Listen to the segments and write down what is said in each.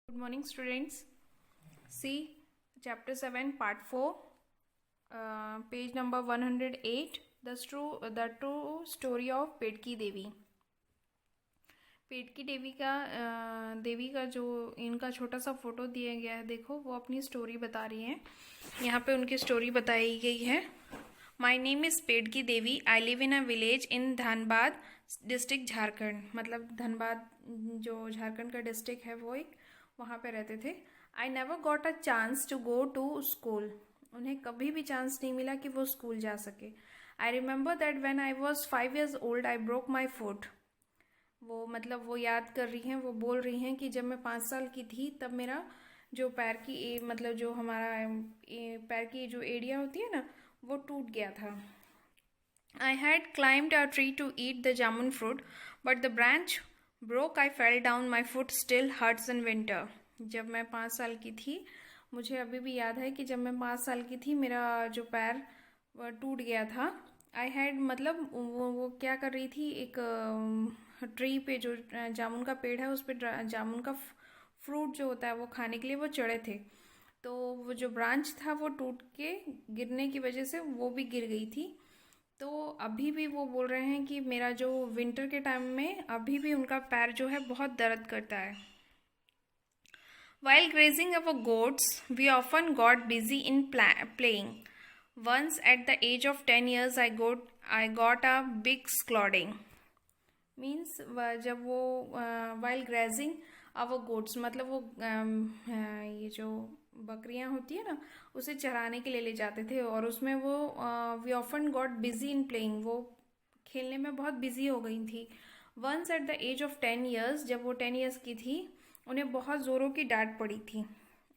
Good morning, students. See chapter 7, part 4, page number 108, the true story of पेटकी देवी. पेटकी देवी का जो इनका छोटा सा फोटो दिया गया है, देखो वो अपनी स्टोरी बता रही हैं. यहाँ पे उनकी स्टोरी बताई गई है. My name is Petki Devi. I live in a village in Dhanbad district Jharkhand. मतलब धनबाद जो झारखंड का डिस्ट्रिक्ट है वो एक वहाँ पे रहते थे. I never got a chance to go to school. उन्हें कभी भी चांस नहीं मिला कि वो स्कूल जा सके. I remember that when I was 5 years old I broke my foot. वो याद कर रही हैं, वो बोल रही हैं कि जब मैं 5 साल की थी तब मेरा जो पैर की जो हमारा पैर की जो एड़िया होती है ना वो टूट गया था. I had climbed a tree to eat the jamun fruit, but the branch broke. I fell down. My foot still hurts in winter. जब मैं 5 साल की थी, मुझे अभी भी याद है कि जब मैं 5 साल की थी मेरा जो पैर टूट गया था. आई हैड वो क्या कर रही थी, एक ट्री पे जो जामुन का पेड़ है उस पर जामुन का फ्रूट जो होता है वो खाने के लिए वो चढ़े थे. तो वो जो ब्रांच था वो टूट के गिरने की वजह से वो भी गिर गई थी. तो अभी भी वो बोल रहे हैं कि मेरा जो विंटर के टाइम में अभी भी उनका पैर जो है बहुत दर्द करता है. While grazing our goats, we often got busy in playing. Once at the age of 10 years, I got a big scolding. Means जब वो वाइल ग्रेजिंग आवर गोट्स वो ये जो बकरियां होती है ना उसे चराने के लिए ले जाते थे और उसमें वो we often got busy in playing. वो खेलने में बहुत बिजी हो गई थी. Once at the age of 10 years, जब वो 10 years की थी उन्हें बहुत ज़ोरों की डांट पड़ी थी.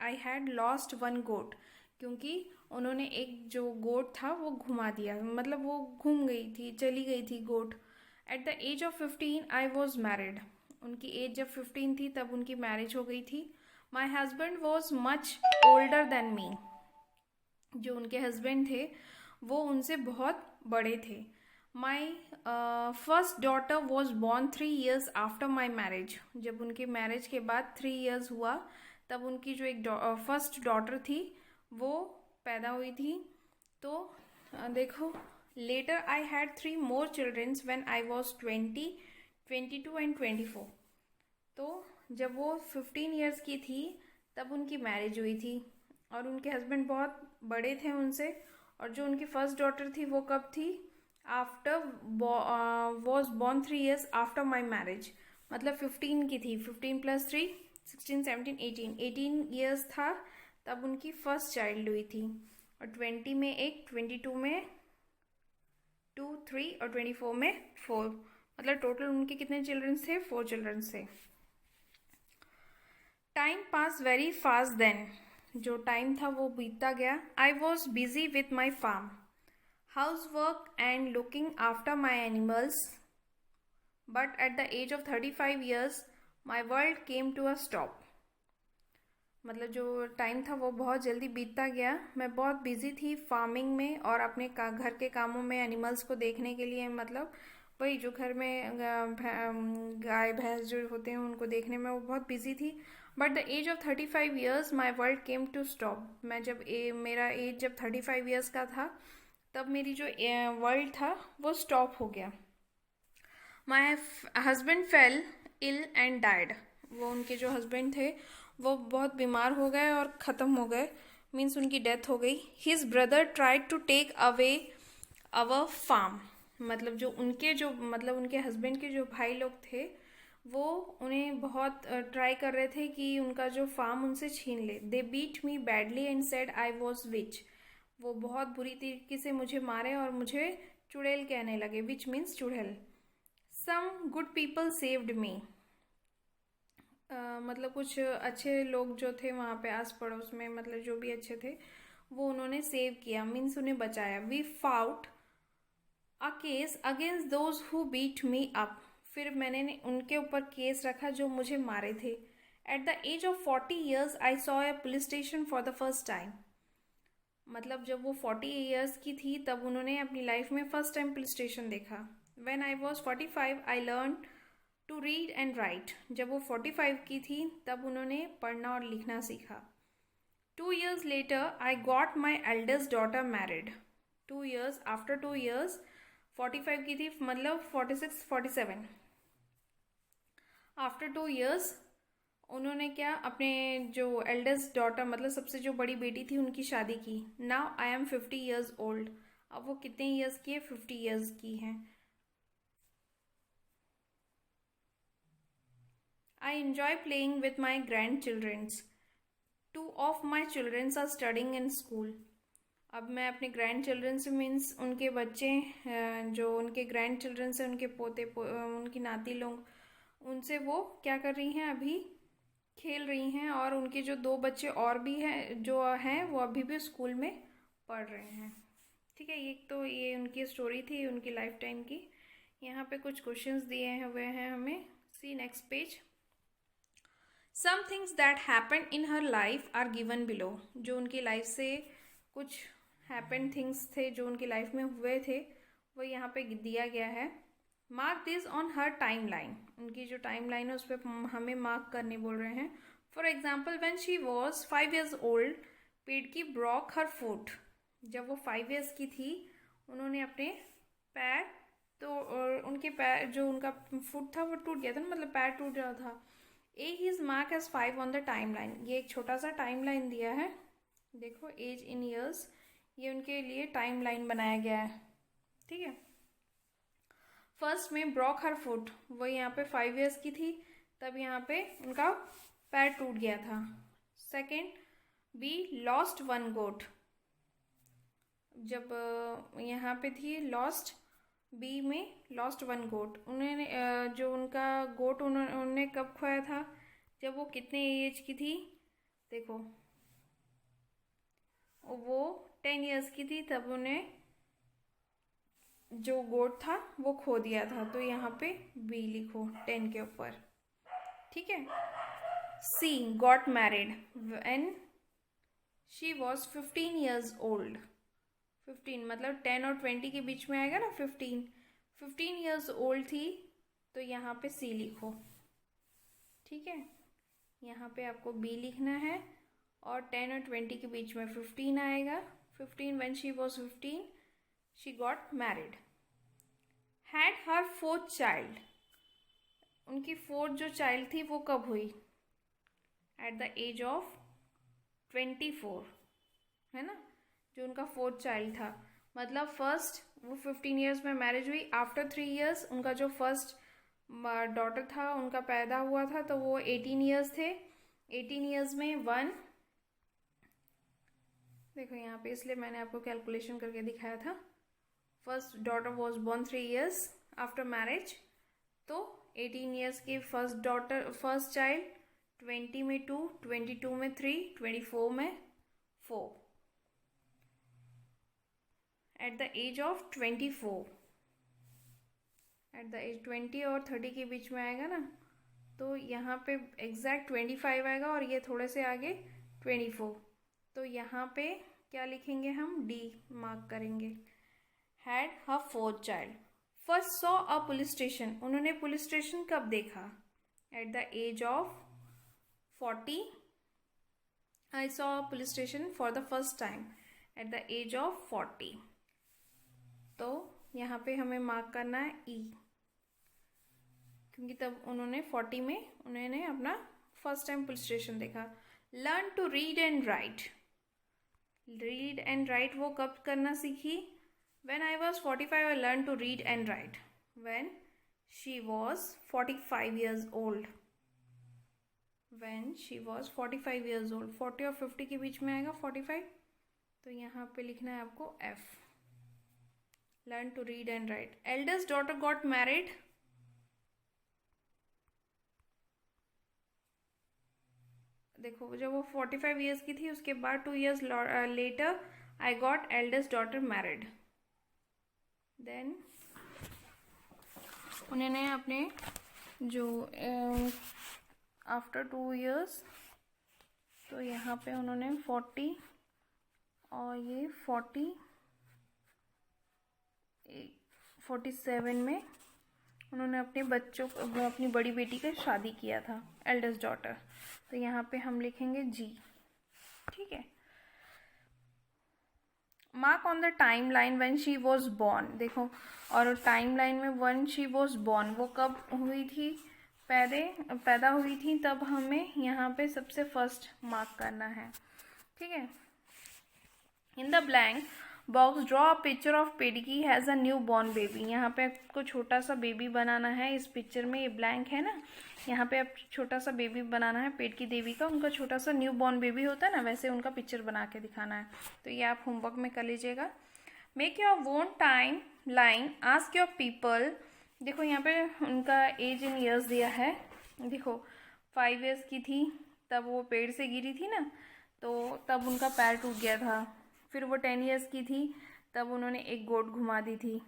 आई हैड लॉस्ट वन गोट. क्योंकि उन्होंने एक जो गोट था वो घुमा दिया, वो घूम गई थी, चली गई थी goat. At the age of 15 I was married. उनकी एज जब 15 थी तब उनकी मैरिज हो गई थी. My husband was much older than me. जो उनके हस्बैंड थे वो उनसे बहुत बड़े थे. My first daughter was born 3 years after my marriage. जब उनके मैरिज के बाद 3 years हुआ तब उनकी जो एक फर्स्ट डॉटर थी वो पैदा हुई थी. तो देखो, later I had 3 more children when I was 20, 22 and 24. तो जब वो 15 years की थी तब उनकी मैरिज हुई थी और उनके हस्बैंड बहुत बड़े थे उनसे. और जो उनकी फर्स्ट डॉटर थी वो कब थी, after was born 3 years after my marriage. 15 की थी. 15 + 3 16 17 18 years था तब उनकी फर्स्ट चाइल्ड हुई थी. और 20 में एक, 22 में 2, 3 और 24 में 4. टोटल उनके कितने चिल्ड्रंस थे, 4 चिल्ड्रंस थे. Time pass very fast then. जो टाइम था वो बीतता गया. I was busy with my farm, house work and looking after my animals. But at the age of 35 years my world came to a stop. जो time था वो बहुत जल्दी बीतता गया. मैं बहुत बिजी थी फार्मिंग में और अपने घर के कामों में, एनिमल्स को देखने के लिए. वही जो घर में गाय भैंस जो होते हैं उनको देखने में वो बहुत बिजी थी. But the age of 35 years my world came to stop. मेरा एज जब 35 years का था तब मेरी जो वर्ल्ड था वो स्टॉप हो गया. My husband fell ill and died. वो उनके जो हस्बैंड थे वो बहुत बीमार हो गए और ख़त्म हो गए. मीन्स उनकी डेथ हो गई. His brother tried to take away our farm. जो उनके हस्बैंड के जो भाई लोग थे वो उन्हें बहुत ट्राई कर रहे थे कि उनका जो फार्म उनसे छीन ले. They beat me badly and said I was witch. वो बहुत बुरी तरीके से मुझे मारे और मुझे चुड़ैल कहने लगे. विच मीन्स चुड़ैल. Some good people saved me. कुछ अच्छे लोग जो थे वहाँ पे आस पड़ोस में, जो भी अच्छे थे वो उन्होंने सेव किया. मीन्स उन्हें बचाया. We fought a case against those who beat me up. फिर मैंने उनके ऊपर केस रखा जो मुझे मारे थे. At the age of 40 years I saw a police station for the first time. जब वो 40 years की थी तब उन्होंने अपनी लाइफ में फर्स्ट टाइम पुलिस स्टेशन देखा. When I was 45 I learn to read and write, जब वो 45 की थी तब उन्होंने पढ़ना और लिखना सीखा. 2 years later I got my eldest daughter married. 2 years, after 2 years, 45 की थी मतलब 46 47, आफ्टर 2 years उन्होंने क्या अपने जो एल्डेस्ट डॉटर मतलब सबसे जो बड़ी बेटी थी उनकी शादी की. Now I am 50 years old. अब वो कितने ईयर्स की है? 50 years की हैं. I enjoy playing with my grand childrens. 2 of my children are studying in school. अब मैं अपने ग्रैंड चिल्ड्रन से मीन्स उनके बच्चे जो उनके ग्रैंड चिल्ड्रन से उनके उनकी नाती लोग, उनसे वो क्या कर रही हैं? अभी खेल रही हैं. और उनके जो 2 बच्चे और भी हैं जो हैं वो अभी भी स्कूल में पढ़ रहे हैं. ठीक है, ये उनकी स्टोरी थी उनकी लाइफ टाइम की. यहाँ पे कुछ क्वेश्चंस दिए हुए हैं हमें. See next page. Some things that happen in her life are given below. जो उनकी लाइफ से कुछ हैपन थिंग्स थे जो उनकी लाइफ में हुए थे वो यहाँ पे दिया गया है. Mark this on her time line. उनकी जो टाइम लाइन है उस पर हमें मार्क करने बोल रहे हैं. For example when she was 5 years old Pedki broke her foot. जब वो 5 years की थी उन्होंने अपने पैर तो उनके पैर जो उनका फुट था वो टूट गया था ना, मतलब पैर टूट रहा था. His mark age 5 on the time line. ये एक छोटा सा टाइम लाइन दिया है. देखो एज इन ईयर्स, ये उनके लिए टाइम लाइन बनाया गया है. ठीक है. फर्स्ट में ब्रॉक हर फुट, वो यहाँ पे 5 years की थी तब यहाँ पे उनका पैर टूट गया था. Second, be lost 1 goat. जब यहाँ पे थी लॉस्ट, बी में लॉस्ट 1 goat. उन्होंने जो उनका गोट उन्होंने कब खोया था? जब वो कितने एज की थी? देखो वो 10 years की थी तब उन्हें जो गोट था वो खो दिया था. तो यहाँ पे बी लिखो 10 के ऊपर. ठीक है. She got married when she was 15 years old. 15 मतलब 10 और 20 के बीच में आएगा ना. 15 years ओल्ड थी तो यहाँ पे सी लिखो. ठीक है. यहाँ पे आपको बी लिखना है और 10 और 20 के बीच में 15 आएगा. 15 when she was 15 she got married. Had her 4th child. उनकी 4th जो चाइल्ड थी वो कब हुई? At the age of 24, है ना, जो उनका 4th चाइल्ड था. मतलब फर्स्ट वो 15 years में मैरिज हुई. आफ्टर 3 years उनका जो फर्स्ट डॉटर था उनका पैदा हुआ था तो वो 18 years थे. 18 years में 1, देखो यहाँ पे इसलिए मैंने आपको कैलकुलेशन करके दिखाया था. First daughter was born 3 years after marriage. तो 18 years की फर्स्ट चाइल्ड, 20 में 2, 22 में 3, 24 में 4. At the age of 24, at the age 20 और 30 के बीच में आएगा ना, तो यहाँ पे एग्जैक्ट 25 आएगा और ये थोड़े से आगे 24. तो यहाँ पे क्या लिखेंगे हम? डी मार्क करेंगे. Had her 4th child. First saw a police station. उन्होंने पुलिस स्टेशन कब देखा? At the age of 40. I saw a police station for the first time at the age of 40. तो यहाँ पे हमें मार्क करना है ई, क्योंकि तब उन्होंने 40 में उन्होंने अपना फर्स्ट टाइम पुलिस स्टेशन देखा. Learn to read and write. Read and write वो कब करना सीखी? When I was 45 I learned to read and write. When she was 45 years old. When she was 45 years old. 40 और 50 के बीच में आएगा 45. तो यहाँ पे लिखना है आपको F. Learn to read and write. Eldest daughter got married. देखो जब वो 45 years की थी उसके बाद 2 years later I got eldest daughter married. Then उन्होंने अपने जो आफ्टर 2 years, तो यहाँ पे उन्होंने 40 और ये 47 में उन्होंने अपने बच्चों को, अपनी बड़ी बेटी का शादी किया था, एल्डेस्ट डॉटर। तो यहाँ पे हम लिखेंगे जी। ठीक है। Mark on the time line when she was born. देखो, और टाइम लाइन में व्हेन शी वॉज बॉर्न वो कब हुई थी, पैदा हुई थी, तब हमें यहाँ पे सबसे फर्स्ट मार्क करना है। ठीक है। In the blank box draw a picture of Pediki has a new born baby. यहाँ पे आपको छोटा सा बेबी बनाना है। इस पिक्चर में ये ब्लैंक है ना, यहाँ पे आप छोटा सा बेबी बनाना है पेडकी देवी का। उनका छोटा सा न्यू बॉर्न बेबी होता है ना, वैसे उनका पिक्चर बना के दिखाना है। तो ये आप होमवर्क में कर लीजिएगा। मेक योर वोन time line, ask your people. देखो यहाँ पे उनका एज इन ईयर्स दिया है। देखो 5 ईयर्स की थी तब वो पेड़ से गिरी थी ना, तो तब उनका पैर टूट गया था। फिर वो 10 ईयर्स की थी तब उन्होंने एक गोट घुमा दी थी,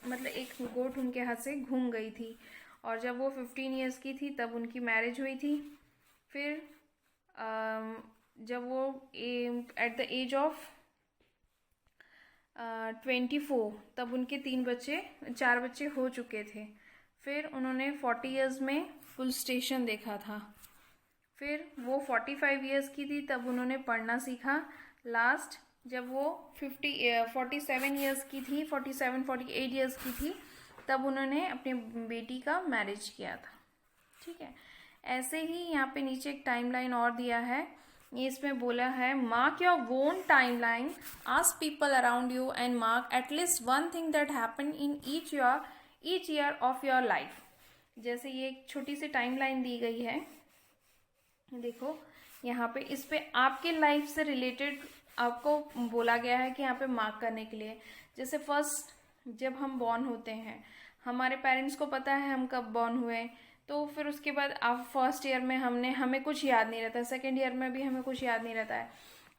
मतलब एक गोट उनके हाथ से घूम गई थी। और जब वो 15 ईयर्स की थी तब उनकी मैरिज हुई थी। फिर जब वो एट द एज ऑफ 24 तब उनके 4 बच्चे हो चुके थे। फिर उन्होंने 40 ईयर्स में फुल स्टेशन देखा था। फिर वो 45 ईयर्स की थी तब उन्होंने पढ़ना सीखा। लास्ट जब वो 47 ईयर्स की थी, 48 ईयर्स की थी, तब उन्होंने अपनी बेटी का मैरिज किया था। ठीक है। ऐसे ही यहाँ पे नीचे एक टाइमलाइन और दिया है। ये इसमें बोला है mark your own timeline, ask people around you and mark at least one thing that happen in each year of your life. जैसे ये एक छोटी सी टाइमलाइन दी गई है, देखो यहाँ पे इस पे आपके लाइफ से रिलेटेड आपको बोला गया है कि यहाँ पे मार्क करने के लिए। जैसे फर्स्ट जब हम बॉर्न होते हैं, हमारे पेरेंट्स को पता है हम कब बॉर्न हुए, तो फिर उसके बाद आप फर्स्ट ईयर में हमें कुछ याद नहीं रहता, सेकेंड ईयर में भी हमें कुछ याद नहीं रहता है।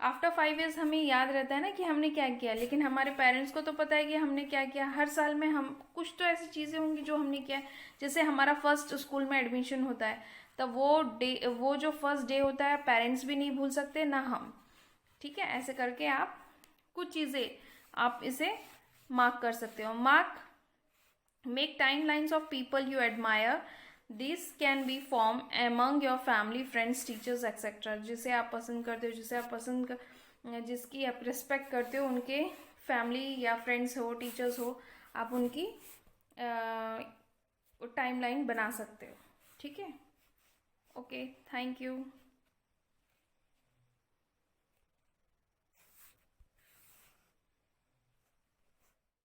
आफ्टर 5 ईयर्स हमें याद रहता है ना कि हमने क्या किया, लेकिन हमारे पेरेंट्स को तो पता है कि हमने क्या किया। हर साल में हम कुछ तो ऐसी चीज़ें होंगी जो हमने किया। जैसे हमारा फर्स्ट स्कूल में एडमिशन होता है, तब वो जो फर्स्ट डे होता है पेरेंट्स भी नहीं भूल सकते ना हम। ठीक है। ऐसे करके आप कुछ चीज़ें आप इसे मार्क कर सकते हो। Make time lines of people you admire, this can be form among your family, friends, teachers etcetera. जिसे आप पसंद करते हो, जिसकी आप रिस्पेक्ट करते हो, उनके फैमिली या फ्रेंड्स हो, टीचर्स हो, आप उनकी टाइमलाइन बना सकते हो। ठीक है। Okay, thank you.